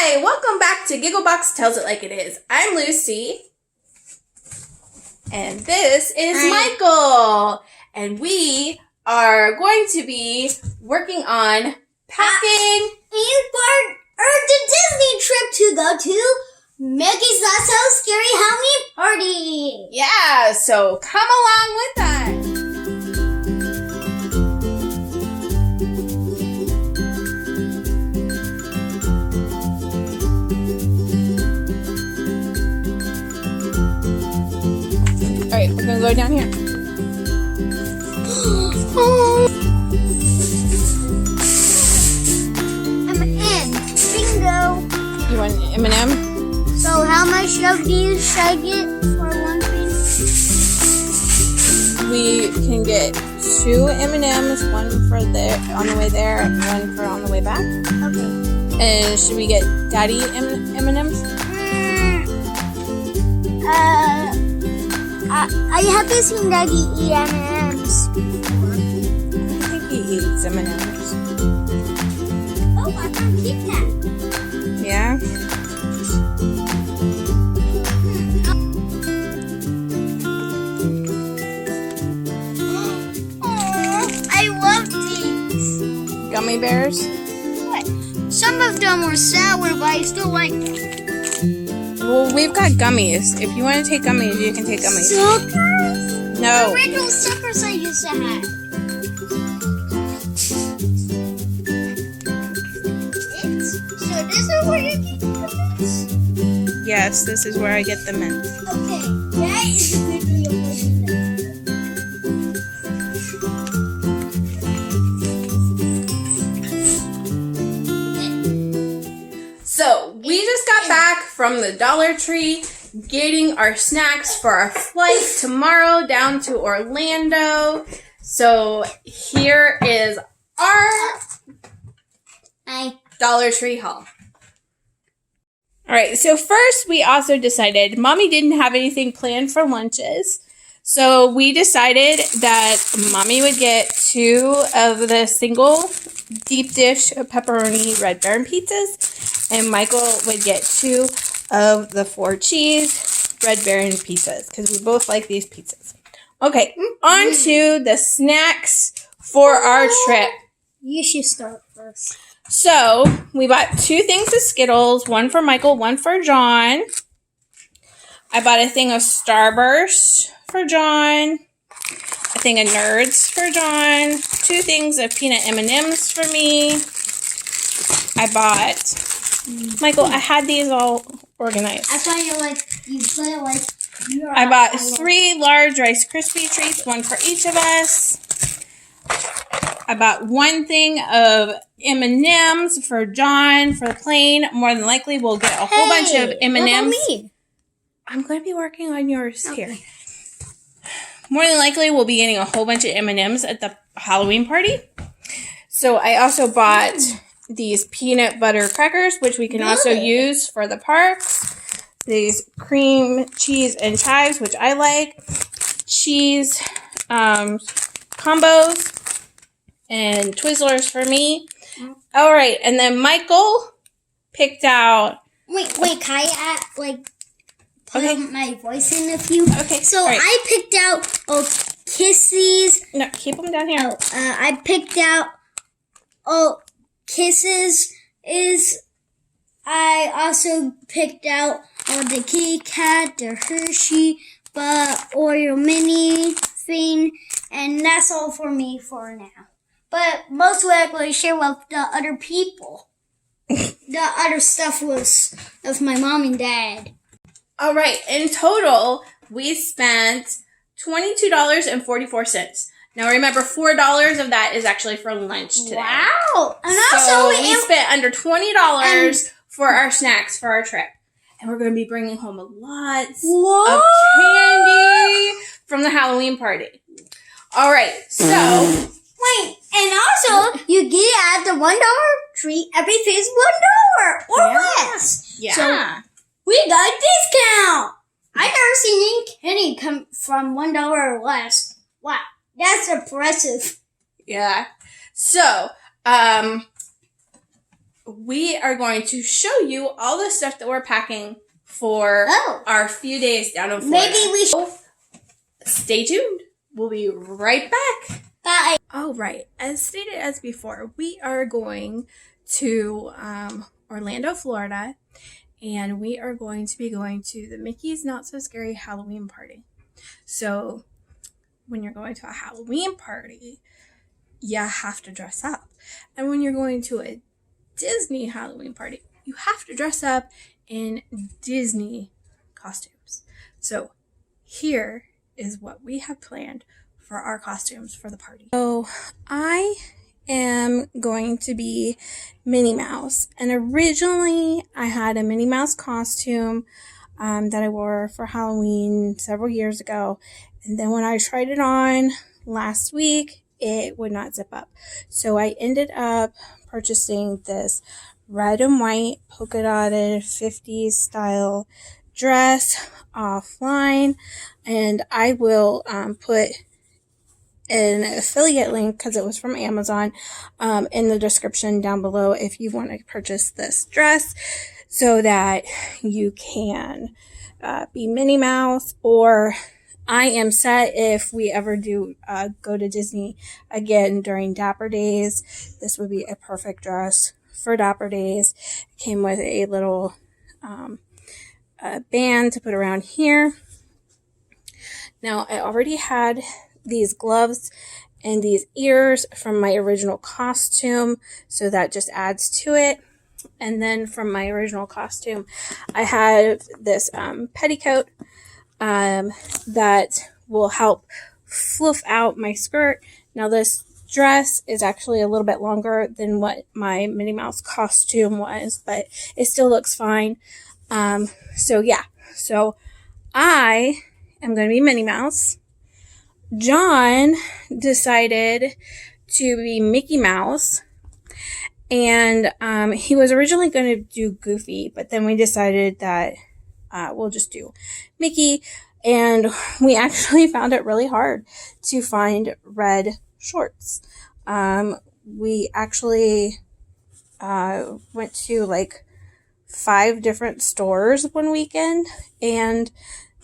Hi, welcome back to Gigglebox Tells It Like It Is. I'm Lucy. And this is Michael. And we are going to be working on packing the Disney trip to go to Mickey's Not So Scary Halloween Party. Yeah, so come along with us. All right, we're gonna go down here. M&M. Bingo. You want an M&M? So how much of these should I get for one thing? We can get 2 M&Ms, one for there on the way there and one for on the way back. Okay. And should we get Daddy M&Ms? I haven't seen Daddy eat M&Ms before. I think he eats M&Ms. Oh, I can keep that. Yeah? I love these. Gummy bears? What? Some of them were sour, but I still like them. Well, we've got gummies. If you want to take gummies, you can take gummies. Suckers? No. The original suckers I used to have. So this is where you get the mints? Yes, this is where I get the mint. Okay, that is a good deal for So, we just got back from the Dollar Tree getting our snacks for our flight tomorrow down to Orlando. So, here is our Dollar Tree haul. Alright, so first we also decided Mommy didn't have anything planned for lunches. So we decided that Mommy would get 2 of the single deep dish pepperoni Red Baron pizzas. And Michael would get 2 of the 4 cheese Red Baron pizzas. Because we both like these pizzas. Okay, on to the snacks for our trip. You should start first. So, we bought 2 things of Skittles, one for Michael, one for John. I bought a thing of Starburst for John, a thing of Nerds for John, 2 things of peanut M&Ms for me. I bought, Michael, I had these all organized. I thought you put it like. I bought 3 large Rice Krispie treats, one for each of us. I bought 1 thing of M&Ms for John for the plane. More than likely, we'll get a whole bunch of M&Ms. What about me? I'm going to be working on yours here. More than likely, we'll be getting a whole bunch of M&Ms at the Halloween party. So I also bought these peanut butter crackers, which we can also use for the parks. These cream, cheese, and chives, which I like. Cheese combos. And Twizzlers for me. All right, and then Michael picked out. Wait, can I put my voice in a few? Okay. So right. I picked out Kisses. No, keep them down here. I picked out Kisses. I also picked out the Kit Kat, the Hershey, Oreo mini thing, and that's all for me for now. But most likely share with the other people. The other stuff was of my mom and dad. All right. In total, we spent $22.44. Now remember, $4 of that is actually for lunch today. Wow! And so also, we spent under $20 for our snacks for our trip. And we're going to be bringing home a lot of candy from the Halloween party. All right. So... Wait, and also, you get at the $1 treat, everything's $1 or less. Yeah. So, we got a discount. I've never seen any candy come from $1 or less. Wow, that's impressive. Yeah. So, we are going to show you all the stuff that we're packing for our few days down in Florida. Maybe we should. Stay tuned. We'll be right back. Bye. All right. As stated as before, we are going to Orlando, Florida, and we are going to be going to the Mickey's Not So Scary Halloween party. So when you're going to a Halloween party, you have to dress up. And when you're going to a Disney Halloween party, you have to dress up in Disney costumes. So here is what we have planned for our costumes for the party. So I am going to be Minnie Mouse. And originally I had a Minnie Mouse costume that I wore for Halloween several years ago. And then when I tried it on last week, it would not zip up. So I ended up purchasing this red and white polka dotted 50s style dress offline. And I will put an affiliate link, because it was from Amazon, in the description down below if you want to purchase this dress so that you can be Minnie Mouse. Or I am set if we ever do go to Disney again during Dapper Days. This would be a perfect dress for Dapper Days. It came with a little band to put around here. Now, I already had these gloves and these ears from my original costume, so that just adds to it. And then from my original costume, I have this petticoat that will help fluff out my skirt. Now, this dress is actually a little bit longer than what my Minnie Mouse costume was, but it still looks fine. So I am going to be Minnie Mouse. John decided to be Mickey Mouse, and he was originally going to do Goofy, but then we decided that we'll just do Mickey, and we actually found it really hard to find red shorts. We actually went to like 5 different stores one weekend, and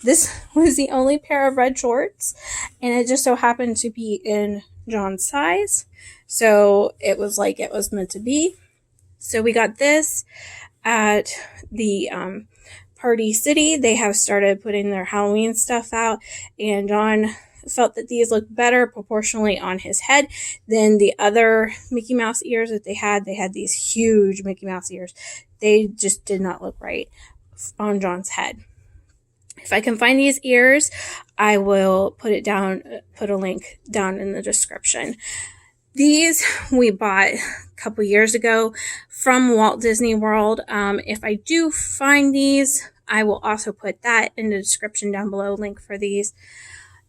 this was the only pair of red shorts, and it just so happened to be in John's size. So it was like it was meant to be. So we got this at the Party City. They have started putting their Halloween stuff out, and John felt that these looked better proportionally on his head than the other Mickey Mouse ears that they had. They had these huge Mickey Mouse ears. They just did not look right on John's head. If I can find these ears, I will put a link down in the description. These we bought a couple years ago from Walt Disney World. If I do find these, I will also put that in the description down below, link for these.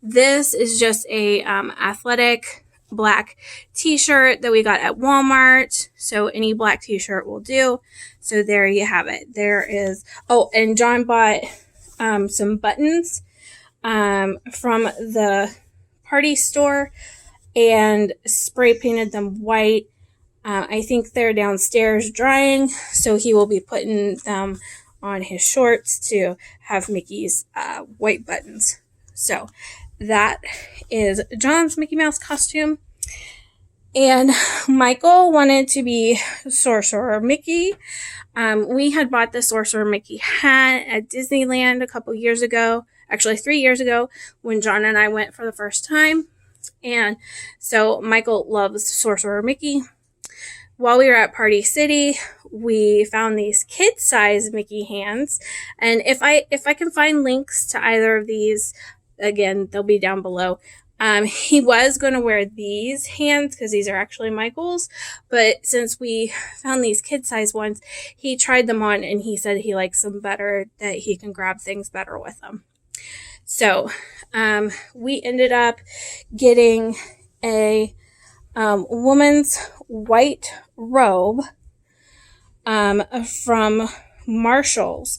This is just a athletic black t-shirt that we got at Walmart. So any black t-shirt will do. So there you have it. There is, and John bought some buttons from the party store and spray painted them white. I think they're downstairs drying, so he will be putting them on his shorts to have Mickey's white buttons. So that is John's Mickey Mouse costume. And Michael wanted to be Sorcerer Mickey. We had bought the Sorcerer Mickey hat at Disneyland a couple years ago, actually 3 years ago, when John and I went for the first time. And so Michael loves Sorcerer Mickey. While we were at Party City, we found these kid-size Mickey hands. And if I can find links to either of these, again, they'll be down below. He was going to wear these hands because these are actually Michael's, but since we found these kid-size ones, he tried them on and he said he likes them better, that he can grab things better with them. So, we ended up getting a woman's white robe from Marshall's,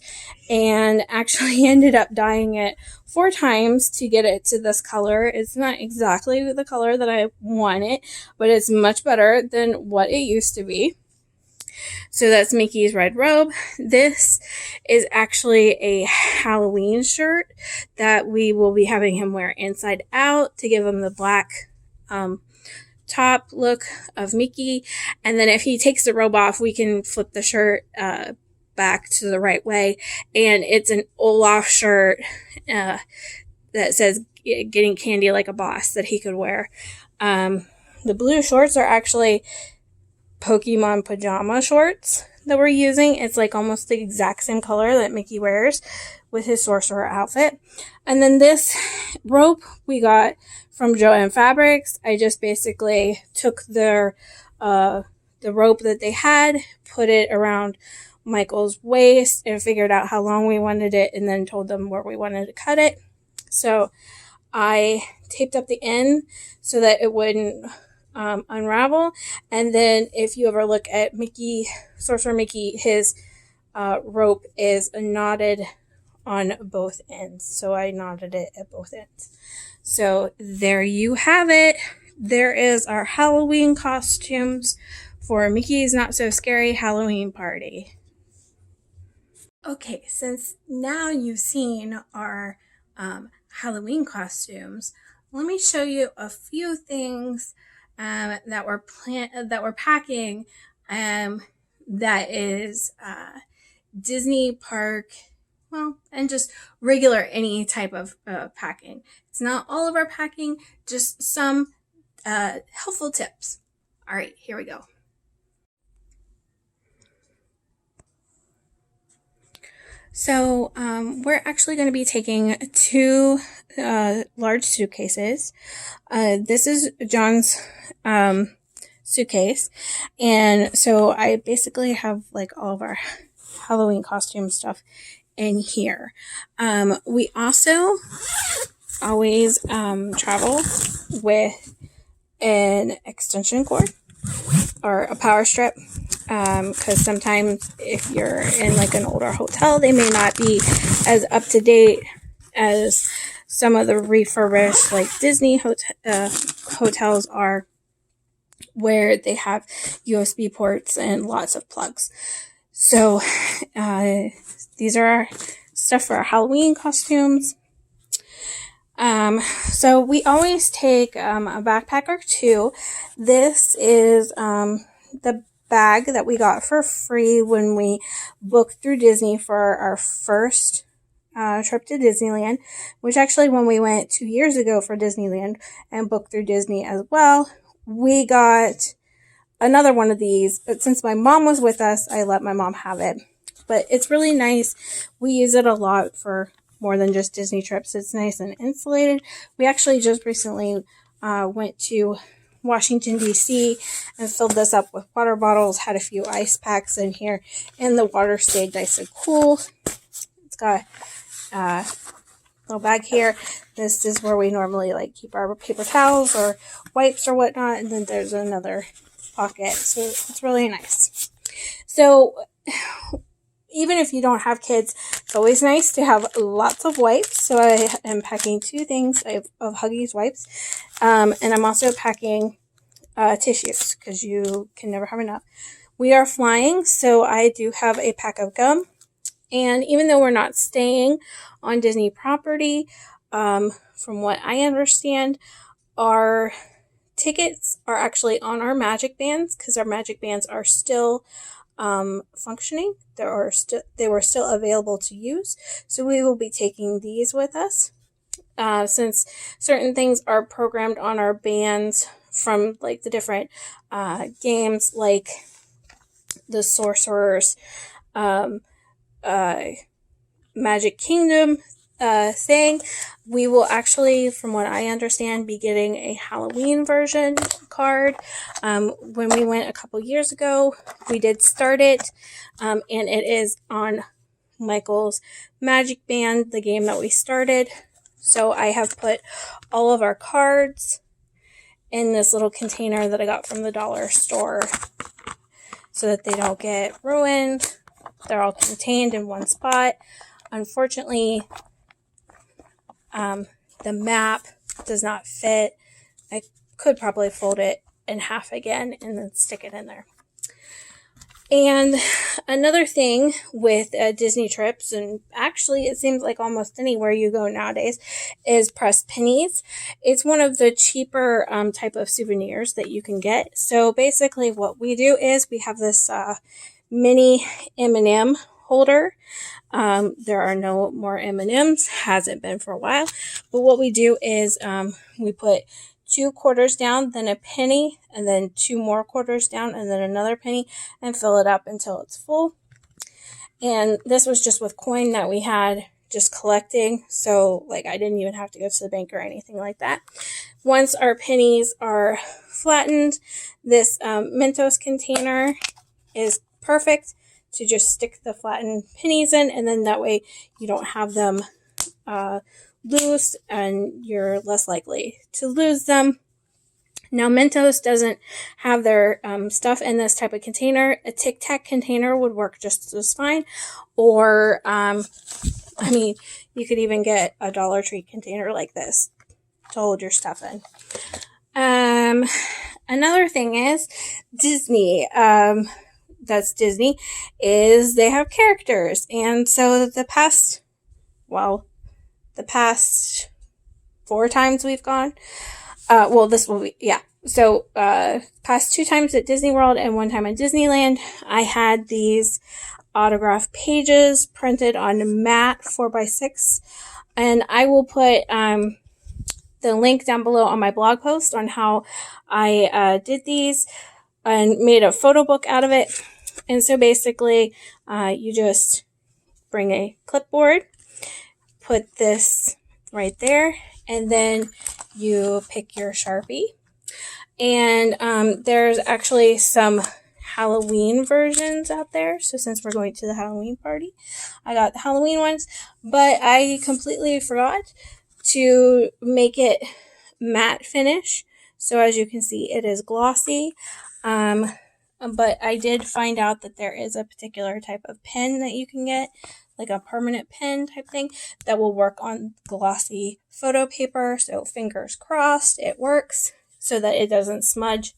and actually ended up dyeing it 4 times to get it to this color. It's not exactly the color that I want it, but it's much better than what it used to be. So that's Mickey's red robe. This is actually a Halloween shirt that we will be having him wear inside out to give him the black top look of Mickey. And then if he takes the robe off, we can flip the shirt back to the right way. And it's an Olaf shirt that says getting candy like a boss that he could wear. The blue shorts are actually Pokemon pajama shorts that we're using. It's like almost the exact same color that Mickey wears with his sorcerer outfit. And then this rope we got from Joann Fabrics. I just basically took the rope that they had, put it around Michael's waist, and figured out how long we wanted it, and then told them where we wanted to cut it. So I taped up the end so that it wouldn't unravel. And then if you ever look at Sorcerer Mickey, his rope is knotted on both ends. So I knotted it at both ends. So there you have it. There is our Halloween costumes for Mickey's Not So Scary Halloween Party. Okay, since now you've seen our Halloween costumes, let me show you a few things that we're packing that is Disney park, well, and just regular any type of packing. It's not all of our packing, just some helpful tips. All right, here we go. So we're actually going to be taking 2 large suitcases. This is John's suitcase. And so I basically have like all of our Halloween costume stuff in here. We also always travel with an extension cord or a power strip. Because sometimes if you're in like an older hotel, they may not be as up to date as some of the refurbished like Disney hotels are, where they have USB ports and lots of plugs. So these are our stuff for our Halloween costumes. So we always take a backpack or 2. This is the bag that we got for free when we booked through Disney for our first trip to Disneyland, which actually when we went 2 years ago for Disneyland and booked through Disney as well, we got another one of these, but since my mom was with us, I let my mom have it. But it's really nice. We use it a lot for more than just Disney trips. It's nice and insulated. We actually just recently went to Washington, D.C. and filled this up with water bottles, had a few ice packs in here, and the water stayed nice and cool. It's got a little bag here. This is where we normally like keep our paper towels or wipes or whatnot, and then there's another pocket, so it's really nice. So even if you don't have kids, it's always nice to have lots of wipes. So I am packing 2 things of Huggies wipes. And I'm also packing tissues because you can never have enough. We are flying, so I do have a pack of gum. And even though we're not staying on Disney property, from what I understand, our tickets are actually on our Magic Bands because our Magic Bands are still functioning. They were still available to use, so we will be taking these with us. Since certain things are programmed on our bands from like the different games, like the Sorcerer's Magic Kingdom thing, we will actually, from what I understand, be getting a Halloween version card. When we went a couple years ago, we did start it, and it is on Michael's Magic Band, the game that we started. So I have put all of our cards in this little container that I got from the dollar store so that they don't get ruined. They're all contained in one spot. Unfortunately, the map does not fit. I could probably fold it in half again and then stick it in there. And another thing with Disney trips, and actually it seems like almost anywhere you go nowadays, is pressed pennies. It's one of the cheaper type of souvenirs that you can get. So basically what we do is we have this mini M&M holder. There are no more M&Ms, hasn't been for a while. But what we do is we put 2 quarters down, then a penny, and then 2 more quarters down, and then another penny, and fill it up until it's full. And this was just with coin that we had just collecting, so like I didn't even have to go to the bank or anything like that. Once our pennies are flattened, this Mentos container is perfect to just stick the flattened pennies in, and then that way you don't have them loose and you're less likely to lose them. Now Mentos doesn't have their stuff in this type of container. A Tic Tac container would work just as fine, or you could even get a Dollar Tree container like this to hold your stuff in. Another thing is Disney. That's Disney, is they have characters, and so the past 4 times we've gone, this will be, so past 2 times at Disney World and 1 time at Disneyland, I had these autograph pages printed on matte 4x6, and I will put the link down below on my blog post on how I did these and made a photo book out of it. And so basically you just bring a clipboard, put this right there, and then you pick your Sharpie. And there's actually some Halloween versions out there. So since we're going to the Halloween party, I got the Halloween ones, but I completely forgot to make it matte finish. So as you can see, it is glossy. But I did find out that there is a particular type of pen that you can get, like a permanent pen type thing, that will work on glossy photo paper. So fingers crossed it works so that it doesn't smudge.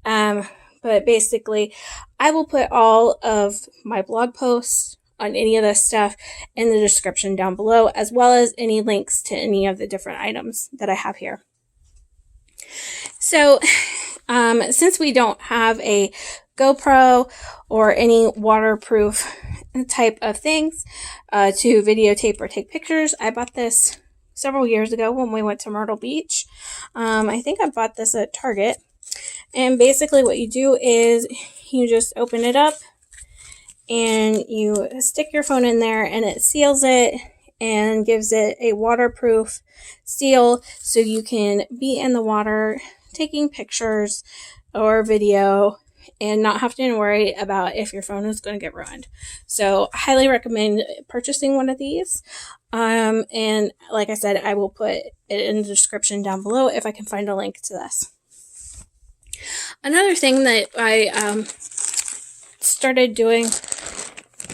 But basically, I will put all of my blog posts on any of this stuff in the description down below, as well as any links to any of the different items that I have here. So, since we don't have a GoPro or any waterproof type of things to videotape or take pictures, I bought this several years ago when we went to Myrtle Beach. I think I bought this at Target. And basically what you do is you just open it up and you stick your phone in there, and it seals it and gives it a waterproof seal so you can be in the water taking pictures or video and not have to worry about if your phone is going to get ruined. So I highly recommend purchasing one of these. And like I said, I will put it in the description down below if I can find a link to this. Another thing that I started doing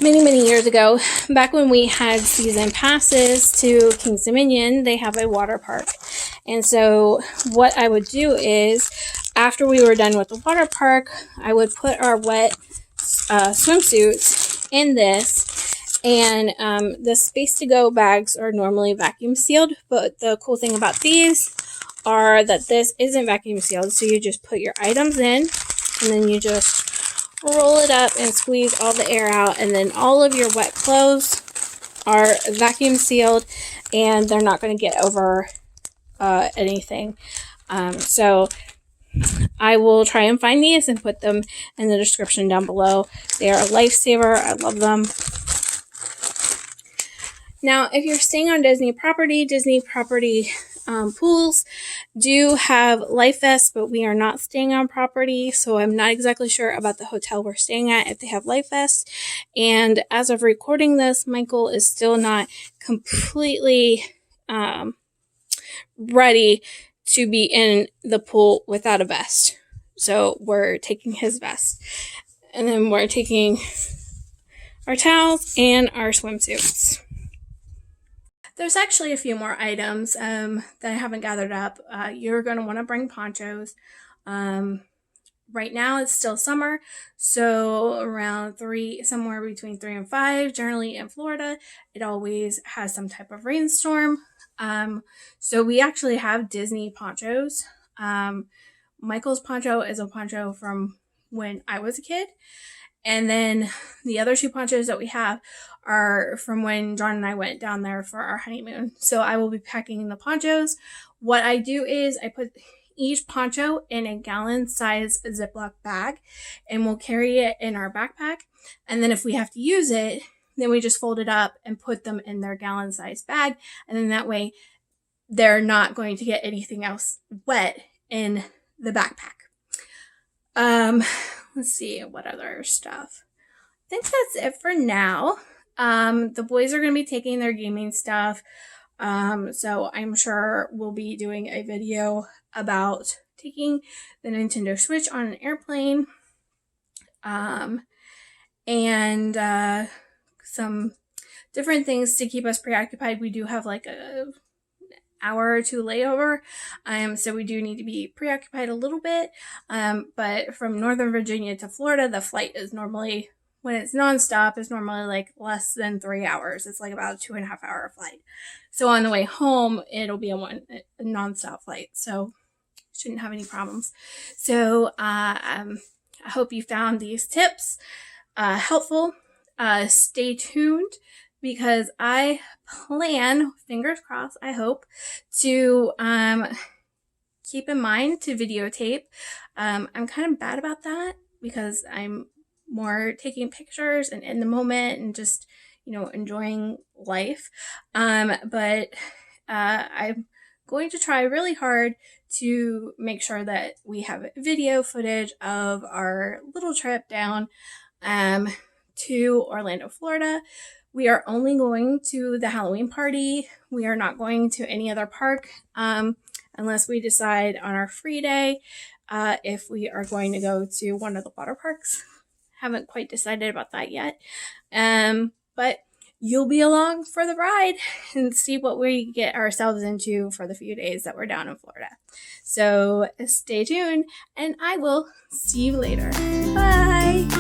many years ago, back when we had season passes to King's Dominion, they have a water park. And so what I would do is, after we were done with the water park, I would put our wet swimsuits in this. And the Space to Go bags are normally vacuum sealed, but the cool thing about these are that this isn't vacuum sealed. So you just put your items in, and then you just roll it up and squeeze all the air out, and then all of your wet clothes are vacuum sealed and they're not going to get over anything. So I will try and find these and put them in the description down below. They are a lifesaver. I love them. Now, if you're staying on Disney property pools do have life vests, but we are not staying on property, so I'm not exactly sure about the hotel we're staying at if they have life vests. And as of recording this, Michael is still not completely ready to be in the pool without a vest. So we're taking his vest. And then we're taking our towels and our swimsuits. There's actually a few more items that I haven't gathered up. You're going to want to bring ponchos. right now it's still summer, so around 3, somewhere between 3 and 5, generally in Florida, it always has some type of rainstorm. So we actually have Disney ponchos. Michael's poncho is a poncho from when I was a kid. And then the other 2 ponchos that we have are from when John and I went down there for our honeymoon. So I will be packing the ponchos. What I do is I put each poncho in a gallon size Ziploc bag, and we'll carry it in our backpack. And then if we have to use it, then we just fold it up and put them in their gallon size bag. And then that way they're not going to get anything else wet in the backpack. Let's see what other stuff. I think that's it for now. The boys are going to be taking their gaming stuff. So I'm sure we'll be doing a video about taking the Nintendo Switch on an airplane. And some different things to keep us preoccupied. We do have like a hour or 2 layover, so we do need to be preoccupied a little bit, but from Northern Virginia to Florida, the flight is normally, when it's nonstop, is normally like less than 3 hours. It's like about a 2.5 hour flight. So on the way home, it'll be a nonstop flight, so shouldn't have any problems. So I hope you found these tips helpful. Stay tuned, because I plan, fingers crossed, I hope, to keep in mind to videotape. I'm kind of bad about that because I'm more taking pictures and in the moment and just, enjoying life. But I'm going to try really hard to make sure that we have video footage of our little trip down to Orlando, Florida. We are only going to the Halloween party. We are not going to any other park unless we decide on our free day if we are going to go to one of the water parks. Haven't quite decided about that yet. But you'll be along for the ride and see what we get ourselves into for the few days that we're down in Florida. So stay tuned, and I will see you later. Bye!